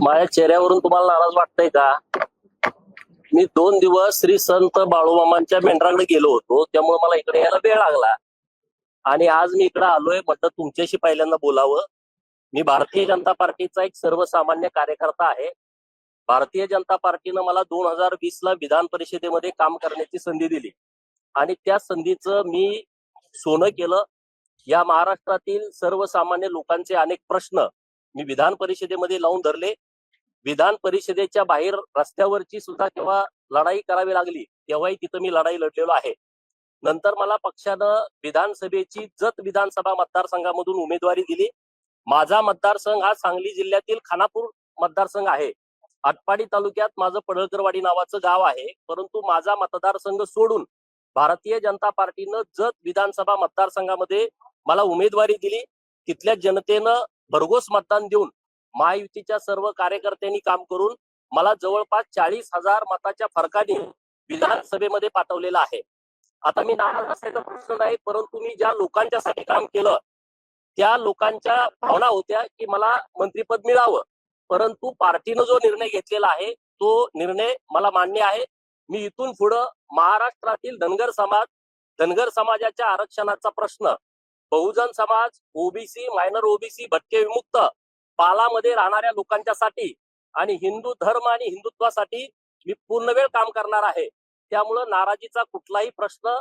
माझ्या चेहऱ्यावरून तुम्हाला नाराज वाटतंय का? मी 2 दिवस श्री संत बाळूमामांच्या मेंढराकडे गेलो होतो, त्यामुळे मला इकडे यायला वेळ लागला. आणि आज मी इकडे आलोय, म्हटलं तुमच्याशी पहिल्यांदा बोलावं. मी भारतीय जनता पार्टीचा एक सर्वसामान्य कार्यकर्ता आहे. भारतीय जनता पार्टीनं मला 2020ला विधान परिषदेमध्ये काम करण्याची संधी दिली आणि त्या संधीचं मी सोनं केलं. या महाराष्ट्रातील सर्वसामान्य लोकांचे अनेक प्रश्न मी विधान परिषदेमध्ये लावून धरले. विधान परिषदेच्या बाहेर रस्त्यावरची सुद्धा जेव्हा लढाई करावी लागली तेव्हाही तिथं मी लढाई लढलेलो आहे. नंतर मला पक्षानं विधानसभेची जत विधानसभा मतदारसंघामधून उमेदवारी दिली. माझा मतदारसंघ हा सांगली जिल्ह्यातील खानापूर मतदारसंघ आहे. आटपाडी तालुक्यात माझं पडळकरवाडी नावाचं गाव आहे. परंतु माझा मतदारसंघ सोडून भारतीय जनता पार्टीनं जत विधानसभा मतदारसंघामध्ये मला उमेदवारी दिली. तिथल्या जनतेनं भरघोस मतदान देऊन महायुतीच्या सर्व कार्यकर्त्यांनी काम करून मला जवळपास 40,000 मताच्या फरकाने विधानसभेमध्ये पाठवलेलं आहे. आता मी नाराज असायचा प्रश्न नाही, परंतु मी ज्या लोकांच्यासाठी काम केलं त्या लोकांच्या भावना होत्या की मला मंत्रिपद मिळावं. परंतु पार्टीनं जो निर्णय घेतलेला आहे तो निर्णय मला मान्य आहे. मी इथून पुढं महाराष्ट्रातील धनगर समाजाच्या आरक्षणाचा प्रश्न, Bahujan Samaj, OBC, minor OBC, भटके विमुक्त, पालामध्ये राहणाऱ्या लोकांच्यासाठी आणि हिंदू धर्म आणि हिंदुत्वासाठी मी पूर्ण वेळ काम करणार आहे. त्यामुळं नाराजीचा कुठलाही प्रश्न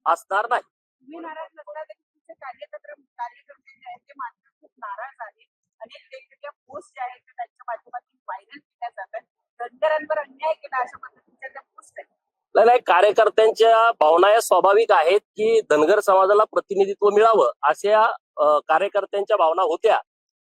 असणार नाही. तुम्ही नाराज नसला तरी तुमचे कार्यकर्ते जे आहेत ते मात्र खूप नाराज आहेत. अनेक वेगवेगळ्या पोस्ट ज्या आहेत त्यांच्या माध्यमातून व्हायरल केल्या जातात. धनगरांवर अन्याय केला अशा पद्धतीच्या त्या पोस्ट आहेत. नाही, कार्यकर्त्यांच्या भावना या स्वाभाविक आहेत की धनगर समाजाला प्रतिनिधित्व मिळावं अशा कार्यकर्त्यांच्या भावना होत्या.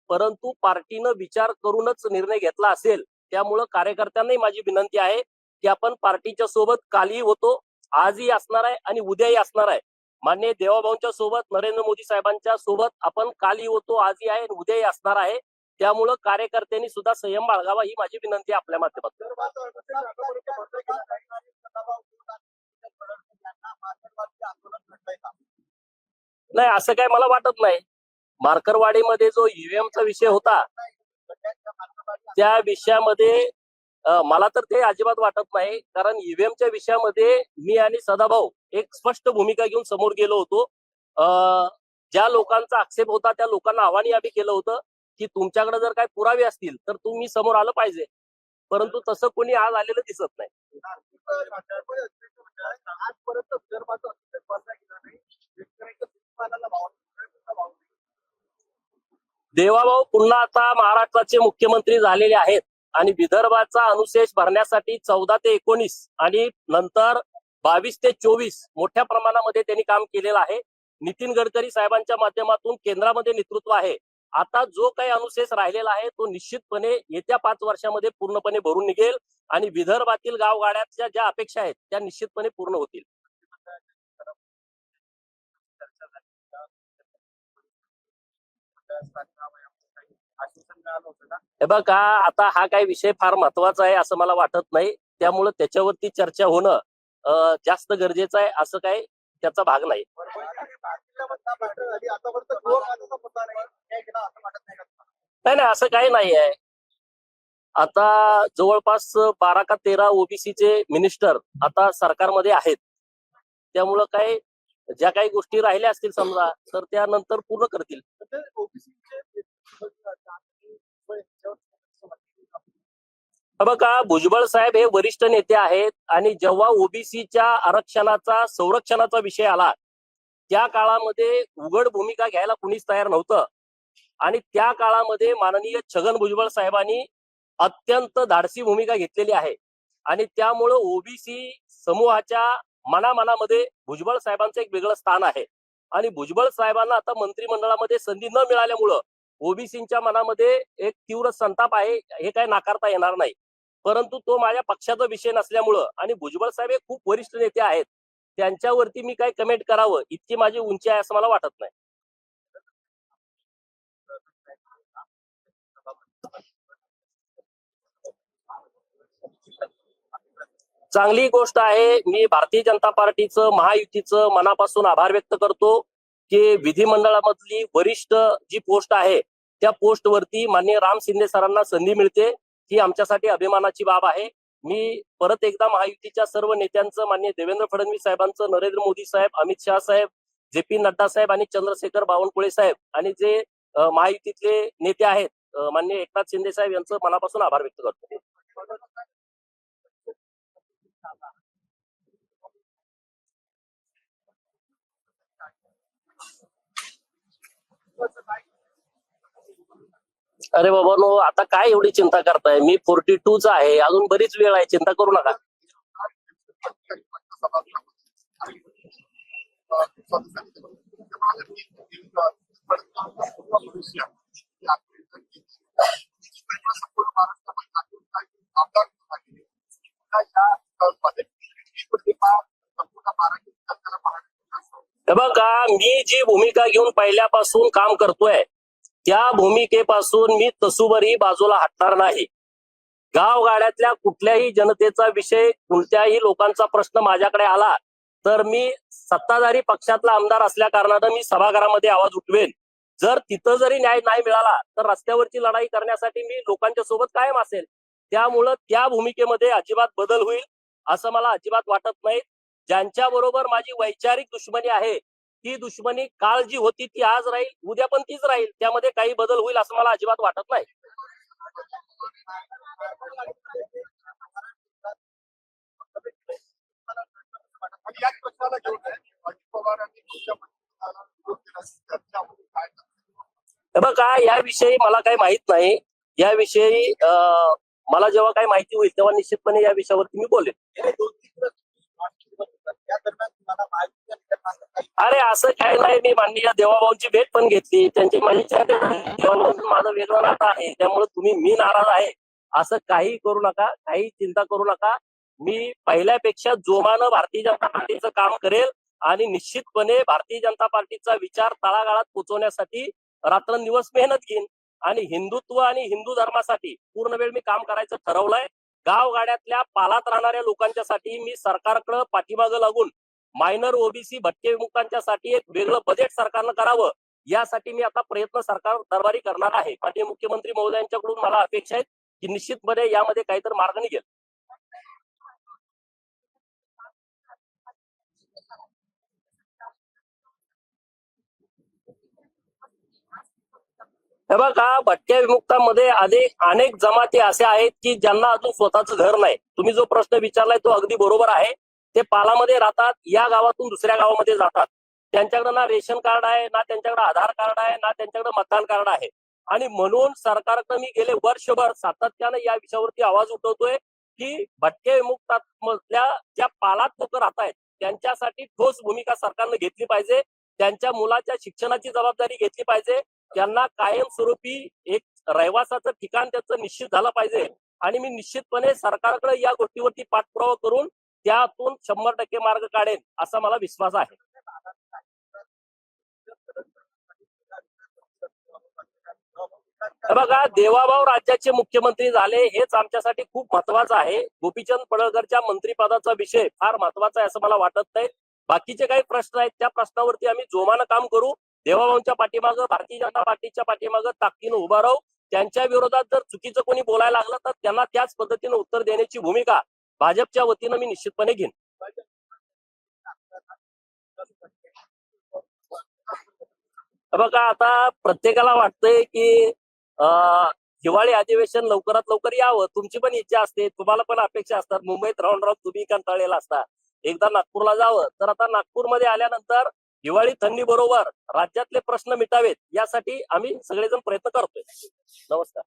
परंतु पार्टीनं विचार करूनच निर्णय घेतला असेल. त्यामुळं कार्यकर्त्यांनाही माझी विनंती आहे की आपण पार्टीच्या सोबत कालही होतो, आजही असणार आहे आणि उद्याही असणार आहे. माननीय देवाभाऊंच्या सोबत, नरेंद्र मोदी साहेबांच्या सोबत आपण कालही होतो, आजही आहे आणि उद्याही असणार आहे. त्यामुळं कार्यकर्त्यांनी सुद्धा संयम बाळगावा ही माझी विनंती आहे आपल्या माध्यमातून. नाही, असं काय मला वाटत नाही. मार्करवाडीमध्ये जो ईव्हीएमचा विषय होता त्या विषयामध्ये मला तर ते अजिबात वाटत नाही. कारण ईव्हीएमच्या विषयामध्ये मी आणि सदाभाऊ एक स्पष्ट भूमिका घेऊन समोर गेलो होतो. ज्या लोकांचा आक्षेप होता त्या लोकांना आव्हान आम्ही केलं होतं की तुमच्याकडे जर काय पुरावे असतील तर तुम्ही समोर आलं पाहिजे. परंतु तसं कोणी आज आलेलं दिसत नाही. देवाभाऊ पुन्हा आता महाराष्ट्राचे मुख्यमंत्री झालेले आहेत आणि विदर्भाचा अनुशेष भरण्यासाठी 14 ते 19 आणि नंतर 22 ते 24 मोठ्या प्रमाणामध्ये त्यांनी काम केलेलं आहे. नितीन गडकरी साहेबांच्या माध्यमातून केंद्रामध्ये नेतृत्व आहे. आता जो काही अनुशेष राहिलेला आहे तो निश्चितपणे येत्या 5 वर्षामध्ये पूर्णपणे भरून निघेल आणि विदर्भातील गावगाड्याच्या ज्या अपेक्षा आहेत त्या निश्चितपणे पूर्ण होतील. हे बघा, आता हा काही विषय फार महत्वाचा आहे असं मला वाटत नाही. त्यामुळे त्याच्यावरती चर्चा होणं जास्त गरजेचं आहे, असं काही त्याचा भाग नाही. नाही, असं काही नाही आहे. आता जवळपास 12 का 13 ओबीसीचे मिनिस्टर आता सरकारमध्ये आहेत. त्यामुळं काय ज्या काही गोष्टी राहिल्या असतील समजा तर त्यानंतर पूर्ण करतील. बघा, भुजबळ साहेब हे वरिष्ठ नेते आहेत आणि जेव्हा ओबीसीच्या आरक्षणाचा संरक्षणाचा विषय आला त्या काळामध्ये उघड भूमिका घ्यायला कुणीच तयार नव्हतं आणि त्या काळामध्ये माननीय छगन भुजबळ साहेबांनी अत्यंत धाडसी भूमिका घेतलेली आहे आणि त्यामुळं ओबीसी समूहाच्या मनामध्ये भुजबळ साहेबांचं एक वेगळं स्थान आहे. आणि भुजबळ साहेबांना आता मंत्रिमंडळामध्ये संधी न मिळाल्यामुळं ओबीसीच्या मनामध्ये एक तीव्र संताप आहे, हे काय नाकारता येणार नाही. परंतु तो माझ्या पक्षाचा विषय नसल्यामुळं आणि भुजबळ साहेब हे खूप वरिष्ठ नेते आहेत, त्यांच्यावरती मी काय कमेंट करावं इतकी माझी उंची आहे असं मला वाटत नाही. चांगली गोष्ट आहे. मी भारतीय जनता पार्टीचं, महायुतीचं मनापासून आभार व्यक्त करतो की विधिमंडळामधली वरिष्ठ जी पोस्ट आहे त्या पोस्ट वरती माननीय राम शिंदे सरांना संधी मिळते. ही आमच्यासाठी अभिमानाची बाब आहे. मी परत एकदा महायुतीच्या सर्व नेत्यांचं, माननीय देवेंद्र फडणवीस साहेबांचं, नरेंद्र मोदी साहेब, अमित शहा साहेब, जे.पी. नड्डा साहेब आणि चंद्रशेखर बावनकुळे साहेब आणि जे महायुतीतले नेते आहेत, माननीय एकनाथ शिंदे साहेब यांचं मनापासून आभार व्यक्त करतो. अरे बाबा नो, आता काय एवढी चिंता करताय? मी 42 चा आहे, अजून बरीच वेळ आहे, चिंता करू नका. हे बघा, मी जी भूमिका घेऊन पहिल्यापासून काम करतोय त्या भूमिकेपासून मी तसूभरही बाजूला हटणार नाही. गावगाड्यातल्या कुठल्याही जनतेचा विषय, कोणत्याही लोकांचा प्रश्न माझ्याकडे आला तर मी सत्ताधारी पक्षातला आमदार असल्या कारणानं मी सभागृहामध्ये आवाज उठवेन. जर तिथं जरी न्याय नाही मिळाला तर रस्त्यावरची लढाई करण्यासाठी मी लोकांच्या सोबत कायम असेल. त्यामुळं त्या भूमिकेमध्ये अजिबात बदल होईल असं मला अजिबात वाटत नाही. ज्यांच्या बरोबर माझी वैचारिक दुश्मनी आहे ती दुश्मनी काल जी होती ती आज राहील, उद्या पण तीच राहील. त्यामध्ये काही बदल होईल असं मला अजिबात वाटत नाही. हे बघा, याविषयी मला काही माहित नाही. याविषयी मला जेव्हा काही माहिती होईल तेव्हा निश्चितपणे या विषयावरती मी बोलेन. अरे असं काही नाही, मी माननीय देवाभाऊंची भेट पण घेतली, त्यांची माझी माझं वेगळं नातं आहे. त्यामुळे तुम्ही मी नाराज आहे असं काही करू नका, काही चिंता करू नका. मी पहिल्यापेक्षा जोमानं भारतीय जनता पार्टीचं काम करेल आणि निश्चितपणे भारतीय जनता पार्टीचा विचार तळागाळात पोहोचवण्यासाठी रात्रंदिवस मेहनत घेईन आणि हिंदुत्व आणि हिंदू धर्मासाठी पूर्ण वेळ मी काम करायचं ठरवलंय. गावगाड्यातल्या पालात राहणाऱ्या लोकांच्यासाठी मी सरकारकडे पाठीमागं लागून मायनर ओबीसी भटके विमुक्तांच्यासाठी एक वेगळं बजेट सरकारनं करावं यासाठी मी आता प्रयत्न सरकार दरबारी करणार आहे. माननीय मुख्यमंत्री महोदयांच्याकडून मला अपेक्षा आहे की निश्चितपणे यामध्ये काहीतरी मार्ग निघेल. हे बघा, भटक्या विमुक्तांमध्ये अनेक जमाती असे आहेत की ज्यांना अजून स्वतःचं घर नाही. तुम्ही जो प्रश्न विचारलाय तो अगदी बरोबर आहे. ते पालामध्ये राहतात, या गावातून दुसऱ्या गावामध्ये जातात. त्यांच्याकडे ना रेशन कार्ड आहे, ना त्यांच्याकडे आधार कार्ड आहे, ना त्यांच्याकडे मतदान कार्ड आहे. आणि म्हणून सरकारकडे मी गेले वर्षभर सातत्याने या विषयावरती आवाज उठवतोय की भटक्या विमुक्तांमधल्या ज्या पालात लोक राहत आहेत त्यांच्यासाठी ठोस भूमिका सरकारनं घेतली पाहिजे. त्यांच्या मुलाच्या शिक्षणाची जबाबदारी घेतली पाहिजे. त्यांना कायमस्वरूपी एक रहिवासाचं ठिकाण त्याचं निश्चित झालं पाहिजे. आणि मी निश्चितपणे सरकारकडे या गोष्टीवरती पाठपुरावा करून त्यातून 100% मार्ग काढेन असा मला विश्वास आहे. बघा, देवाभाऊ राज्याचे मुख्यमंत्री झाले हेच आमच्यासाठी खूप महत्वाचं आहे. गोपीचंद पडळकरच्या मंत्रिपदाचा विषय फार महत्वाचा आहे असं मला वाटत नाही. बाकीचे काही प्रश्न आहेत त्या प्रश्नावरती आम्ही जोमानं काम करू. देवाभाऊंच्या पाठीमागं, भारतीय जनता पार्टीच्या पाठीमागं ताकदीनं उभा राहू. त्यांच्या विरोधात जर चुकीचं कोणी बोलायला लागलं तर त्यांना त्याच पद्धतीनं उत्तर देण्याची भूमिका भाजपच्या वतीनं मी निश्चितपणे घेईन. बघा, आता प्रत्येकाला वाटतंय की हिवाळी अधिवेशन लवकरात लवकर यावं. तुमची पण इच्छा असते, तुम्हाला पण अपेक्षा असतात. मुंबईत राहून राहून तुम्ही कंटाळलेला असता. एकदा नागपूरला जावं. तर आता नागपूरमध्ये आल्यानंतर हिवाळी थंडी बरोबर राज्यातले प्रश्न मिटावेत यासाठी आम्ही सगळेजण प्रयत्न करतोय. नमस्कार.